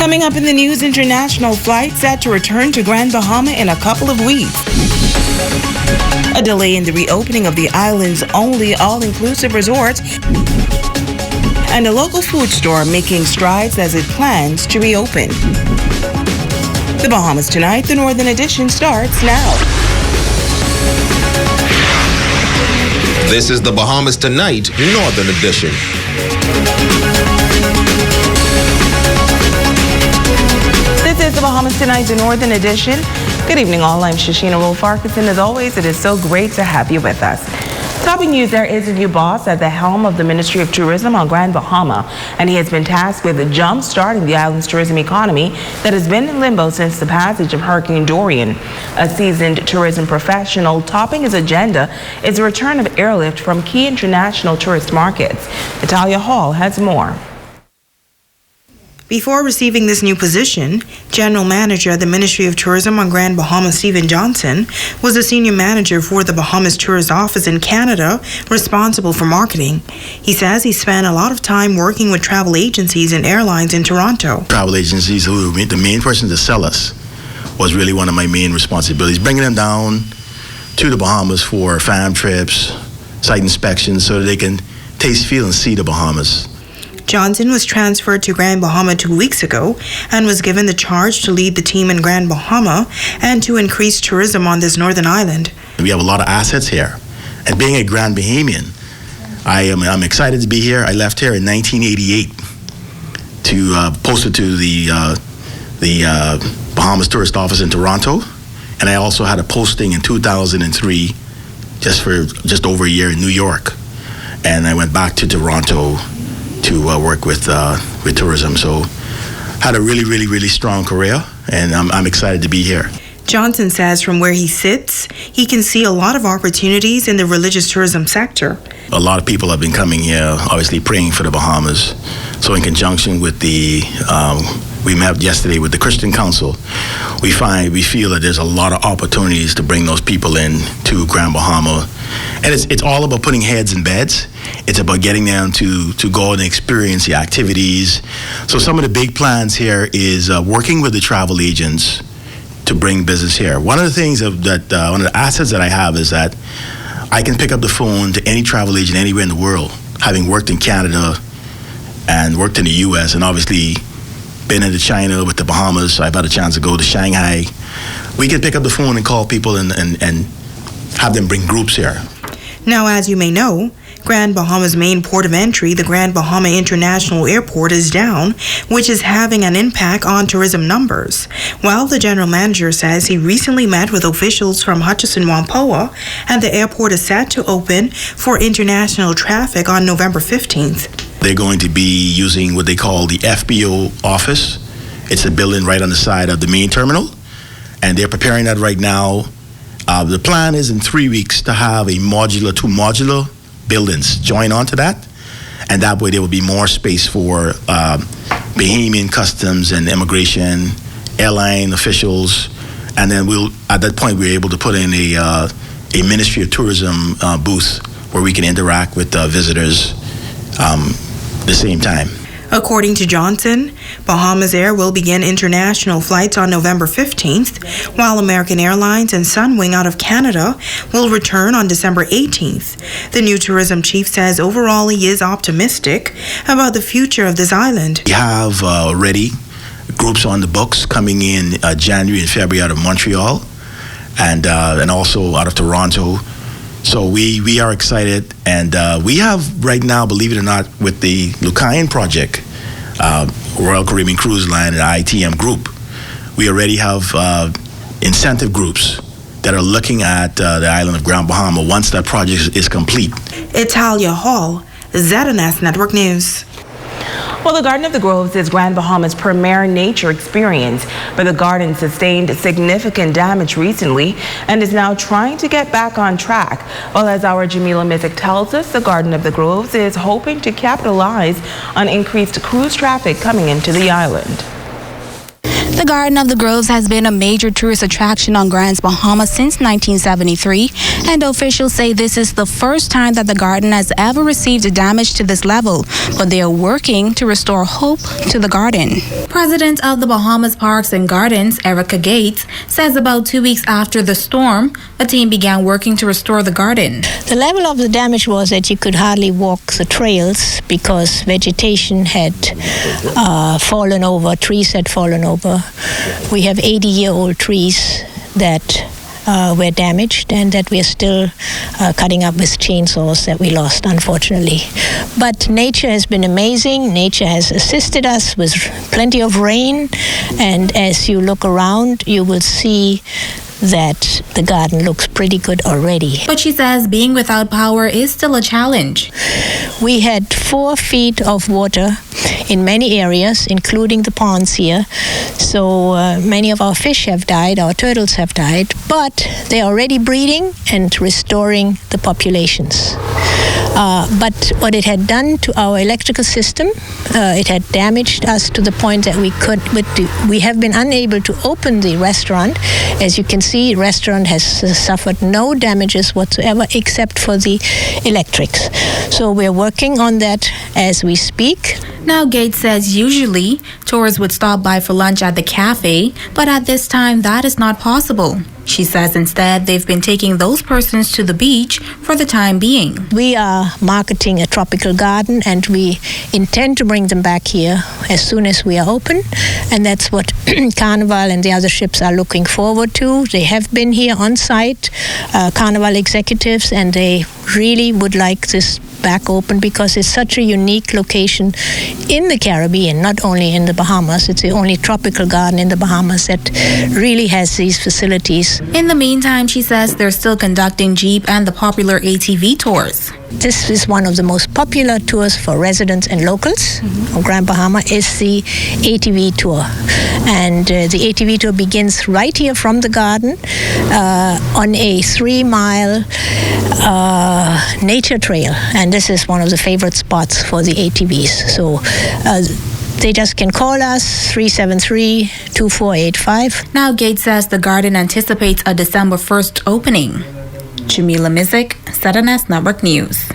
Coming up in the news, international flight set to return to Grand Bahama in a couple of weeks. A delay in the reopening of the island's only all-inclusive resort. And a local food store making strides as it plans to reopen. The Bahamas Tonight, the Northern Edition, starts now. This is the Bahamas Tonight, Northern Edition. This is the Bahamas Tonight, the Northern Edition. Good evening, all. I'm Shashina Wolf-Farquharson. As always, it is so great to have you with us. Topping news, there is a new boss at the helm of the Ministry of Tourism on Grand Bahama, and he has been tasked with jump-starting the island's tourism economy that has been in limbo since the passage of Hurricane Dorian. A seasoned tourism professional topping his agenda is the return of airlift from key international tourist markets. Natalia Hall has more. Before receiving this new position, General Manager at the Ministry of Tourism on Grand Bahama, Stephen Johnson, was a senior manager for the Bahamas Tourist Office in Canada, responsible for marketing. He says he spent a lot of time working with travel agencies and airlines in Toronto. Travel agencies, who the main person to sell us, was really one of my main responsibilities, bringing them down to the Bahamas for fam trips, site inspections, so that they can taste, feel, and see the Bahamas. Johnson was transferred to Grand Bahama 2 weeks ago and was given the charge to lead the team in Grand Bahama and to increase tourism on this northern island. We have a lot of assets here, and being a Grand Bahamian, I'm excited to be here. I left here in 1988 to post it to the Bahamas Tourist Office in Toronto, and I also had a posting in 2003 just over a year in New York, and I went back to Toronto to work with tourism. So had a really strong career, and I'm excited to be here. Johnson says from where he sits, he can see a lot of opportunities in the religious tourism sector. A lot of people have been coming here, obviously praying for the Bahamas. So in conjunction with we met yesterday with the Christian Council, we feel that there's a lot of opportunities to bring those people in to Grand Bahama. And it's all about putting heads in beds. It's about getting them to go and experience the activities. So some of the big plans here is working with the travel agents to bring business here. One of the things one of the assets that I have is that I can pick up the phone to any travel agent anywhere in the world, having worked in Canada and worked in the U.S. and obviously been into China with the Bahamas. I've had a chance to go to Shanghai. We can pick up the phone and call people and have them bring groups here. Now, as you may know, Grand Bahama's main port of entry, the Grand Bahama International Airport, is down, which is having an impact on tourism numbers. While the general manager says he recently met with officials from Hutchison Whampoa, and the airport is set to open for international traffic on November 15th. They're going to be using what they call the FBO office. It's a building right on the side of the main terminal, and they're preparing that right now. The plan is in 3 weeks to have two modular buildings join onto that, and that way there will be more space for Bahamian customs and immigration, airline officials, and then at that point we're able to put in a Ministry of Tourism booth where we can interact with visitors at the same time. According to Johnson, Bahamas Air will begin international flights on November 15th, while American Airlines and Sunwing out of Canada will return on December 18th. The new tourism chief says overall he is optimistic about the future of this island. We have already groups on the books coming in January and February out of Montreal and also out of Toronto. So we are excited, and we have right now, believe it or not, with the Lucayan project, Royal Caribbean Cruise Line and ITM Group, we already have incentive groups that are looking at the island of Grand Bahama once that project is complete. Italia Hall, ZNS Network News. Well, the Garden of the Groves is Grand Bahama's premier nature experience, but the garden sustained significant damage recently and is now trying to get back on track. Well, as our Jamila Mizik tells us, the Garden of the Groves is hoping to capitalize on increased cruise traffic coming into the island. The Garden of the Groves has been a major tourist attraction on Grand Bahama since 1973, and officials say this is the first time that the garden has ever received damage to this level, but they are working to restore hope to the garden. President of the Bahamas Parks and Gardens, Erica Gates, says about 2 weeks after the storm, a team began working to restore the garden. The level of the damage was that you could hardly walk the trails because vegetation had fallen over, trees had fallen over. We have 80-year-old trees that were damaged and that we are still cutting up with chainsaws that we lost, unfortunately. But nature has been amazing. Nature has assisted us with plenty of rain, and as you look around, you will see that the garden looks pretty good already. But she says being without power is still a challenge. We had 4 feet of water in many areas, including the ponds here. So many of our fish have died, our turtles have died, but they're already breeding and restoring the populations. But what it had done to our electrical system, it had damaged us to the point that we have been unable to open the restaurant. As you can see, the restaurant has suffered no damages whatsoever except for the electrics. So we're working on that as we speak. Now, Gates says usually tourists would stop by for lunch at the cafe, but at this time that is not possible. She says instead they've been taking those persons to the beach for the time being. We are marketing a tropical garden and we intend to bring them back here as soon as we are open, and that's what Carnival and the other ships are looking forward to. They have been here on site, Carnival executives, and they really would like this back open because it's such a unique location in the Caribbean, not only in the Bahamas. It's the only tropical garden in the Bahamas that really has these facilities. In the meantime, she says they're still conducting Jeep and the popular ATV tours. This is one of the most popular tours for residents and locals on Grand Bahama is the ATV tour. And the ATV tour begins right here from the garden on a 3-mile nature trail. And this is one of the favorite spots for the ATVs. So they just can call us, 373-2485. Now, Gates says the garden anticipates a December 1st opening. Jamila Mizik, ZNS Network News.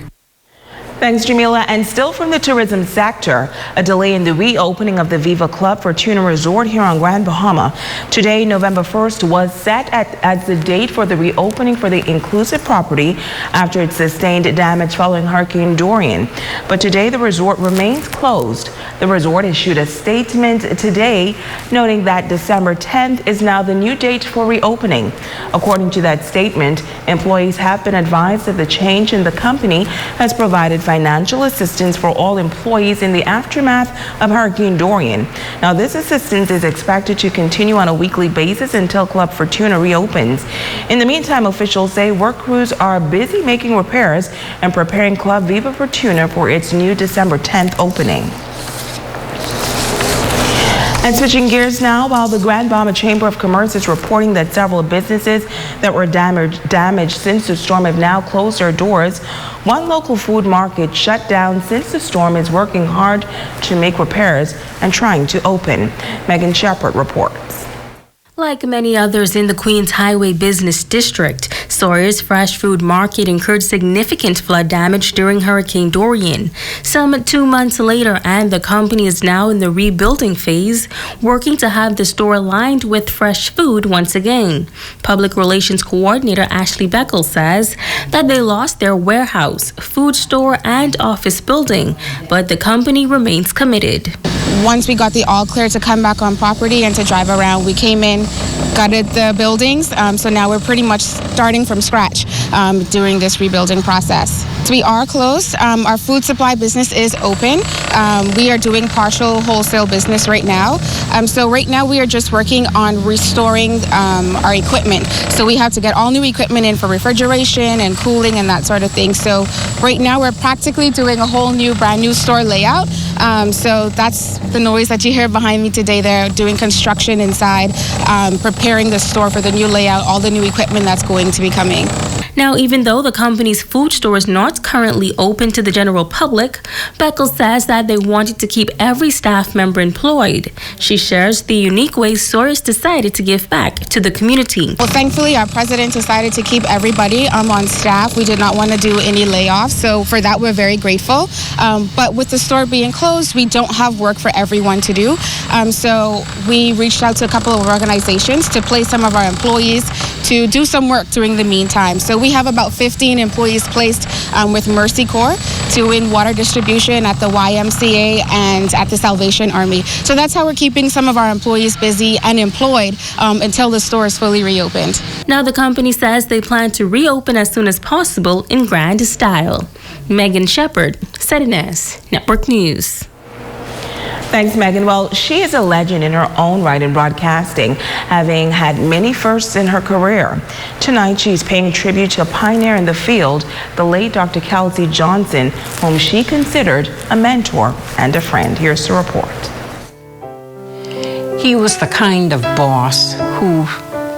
Thanks, Jamila. And still from the tourism sector, a delay in the reopening of the Viva Club Fortuna Resort here on Grand Bahama. Today, November 1st, was set as the date for the reopening for the inclusive property after it sustained damage following Hurricane Dorian. But today, the resort remains closed. The resort issued a statement today noting that December 10th is now the new date for reopening. According to that statement, employees have been advised that the change in the company has provided financial assistance for all employees in the aftermath of Hurricane Dorian. Now, this assistance is expected to continue on a weekly basis until Club Fortuna reopens. In the meantime, officials say work crews are busy making repairs and preparing Club Viva Fortuna for its new December 10th opening. And switching gears now, while the Grand Bahama Chamber of Commerce is reporting that several businesses that were damaged since the storm have now closed their doors, one local food market shut down since the storm is working hard to make repairs and trying to open. Megan Shepard reports. Like many others in the Queens Highway Business District, Sawyer's Fresh Food Market incurred significant flood damage during Hurricane Dorian. Some 2 months later, and the company is now in the rebuilding phase, working to have the store lined with fresh food once again. Public Relations Coordinator Ashley Beckel says that they lost their warehouse, food store, and office building, but the company remains committed. Once we got the all clear to come back on property and to drive around, we came in, gutted the buildings, so now we're pretty much starting from scratch during this rebuilding process. So we are closed. Our food supply business is open. We are doing partial wholesale business right now. So right now we are just working on restoring our equipment. So we have to get all new equipment in for refrigeration and cooling and that sort of thing. So right now we're practically doing a whole new, brand new store layout. So that's the noise that you hear behind me today. They're doing construction inside, preparing the store for the new layout, all the new equipment that's going to be coming. Now, even though the company's food store is not currently open to the general public, Beckles says that they wanted to keep every staff member employed. She shares the unique ways Sawyers decided to give back to the community. Well, thankfully, our president decided to keep everybody on staff. We did not want to do any layoffs, so for that, we're very grateful. But with the store being closed, we don't have work for everyone to do. So we reached out to a couple of organizations to place some of our employees to do some work during the meantime. So we have about 15 employees placed with Mercy Corps doing water distribution at the YMCA and at the Salvation Army. So that's how we're keeping some of our employees busy and employed until the store is fully reopened. Now the company says they plan to reopen as soon as possible in grand style. Megan Shepard, ZNS Network News. Thanks, Megan. Well, she is a legend in her own right in broadcasting, having had many firsts in her career. Tonight, she's paying tribute to a pioneer in the field, the late Dr. Kelsey Johnson, whom she considered a mentor and a friend. Here's the report. He was the kind of boss who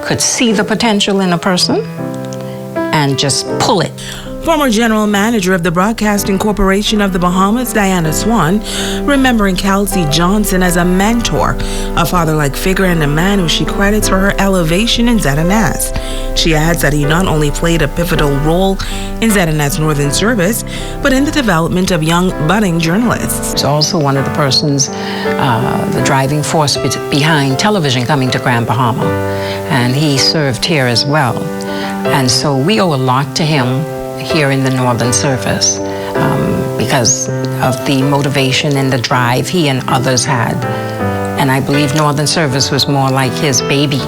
could see the potential in a person and just pull it. Former general manager of the Broadcasting Corporation of the Bahamas, Diana Swan, remembering Kelsey Johnson as a mentor, a father-like figure and a man who she credits for her elevation in ZNS. She adds that he not only played a pivotal role in ZNS Northern Service, but in the development of young budding journalists. He's also one of the persons, the driving force behind television coming to Grand Bahama, and he served here as well. And so we owe a lot to him here in the Northern Service because of the motivation and the drive he and others had. And I believe Northern Service was more like his baby.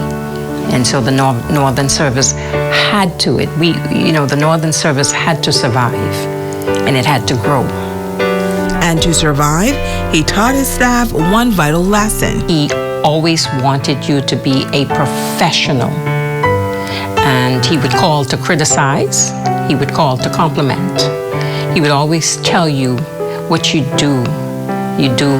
And so the Northern Service had to, the Northern Service had to survive, and it had to grow. And to survive, he taught his staff one vital lesson. He always wanted you to be a professional. And he would call to criticize. He would call to compliment. He would always tell you what you do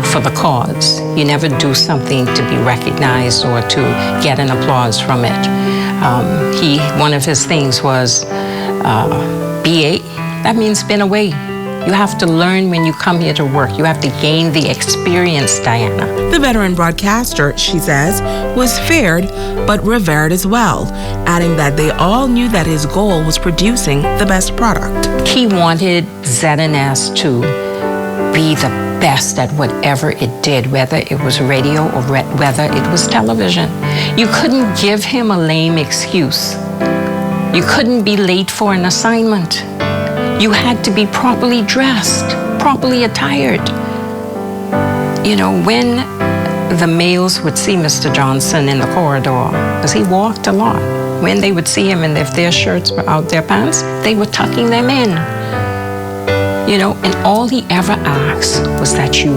for the cause. You never do something to be recognized or to get an applause from it. One of his things was BA. That means been away. You have to learn when you come here to work. You have to gain the experience, Diana. The veteran broadcaster, she says, was feared but revered as well, adding that they all knew that his goal was producing the best product. He wanted ZNS to be the best at whatever it did, whether it was radio or whether it was television. You couldn't give him a lame excuse. You couldn't be late for an assignment. You had to be properly dressed, properly attired. When the males would see Mr. Johnson in the corridor, because he walked a lot, when they would see him and if their shirts were out their pants, they were tucking them in. And all he ever asked was that you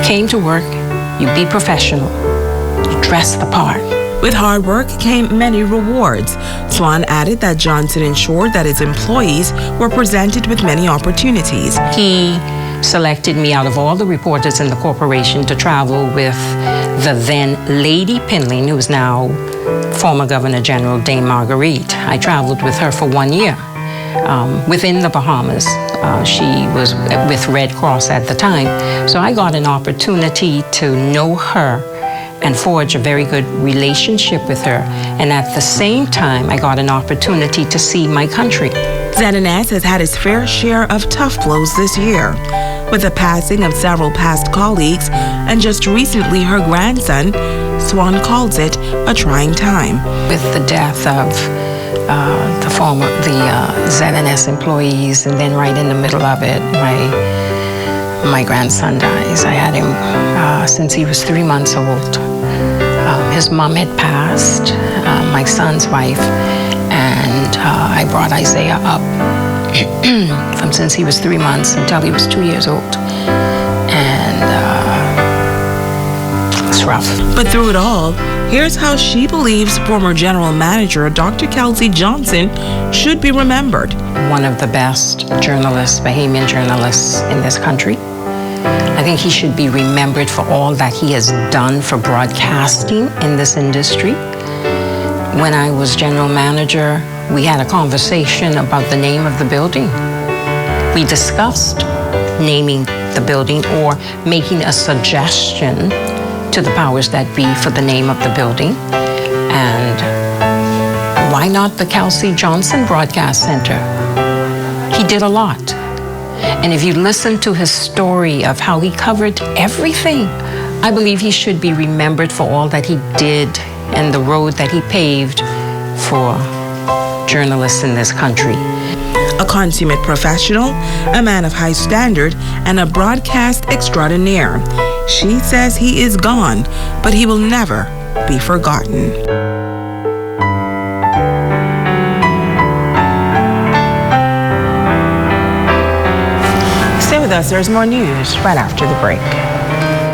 came to work, you be professional, you dress the part. With hard work came many rewards. Swan added that Johnson ensured that his employees were presented with many opportunities. He selected me out of all the reporters in the corporation to travel with the then Lady Pinling, who's now former Governor General Dame Marguerite. I traveled with her for 1 year within the Bahamas. She was with Red Cross at the time. So I got an opportunity to know her and forge a very good relationship with her. And at the same time, I got an opportunity to see my country. ZNS has had its fair share of tough blows this year, with the passing of several past colleagues and just recently her grandson. Swan calls it a trying time. With the death of the ZNS employees, and then right in the middle of it, my grandson dies. I had him since he was 3 months old. His mom had passed, my son's wife, and I brought Isaiah up from since he was 3 months until he was 2 years old. And it's rough. But through it all, here's how she believes former general manager Dr. Kelsey Johnson should be remembered. One of the best journalists, Bahamian journalists in this country. I think he should be remembered for all that he has done for broadcasting in this industry. When I was general manager, We had a conversation about the name of the building. We discussed naming the building or making a suggestion to the powers that be for the name of the building. And why not the Kelsey Johnson Broadcast Center? He did a lot. And if you listen to his story of how he covered everything, I believe he should be remembered for all that he did and the road that he paved for journalists in this country. A consummate professional, a man of high standard, and a broadcast extraordinaire. She says he is gone, but he will never be forgotten. Stay with us, there's more news right after the break.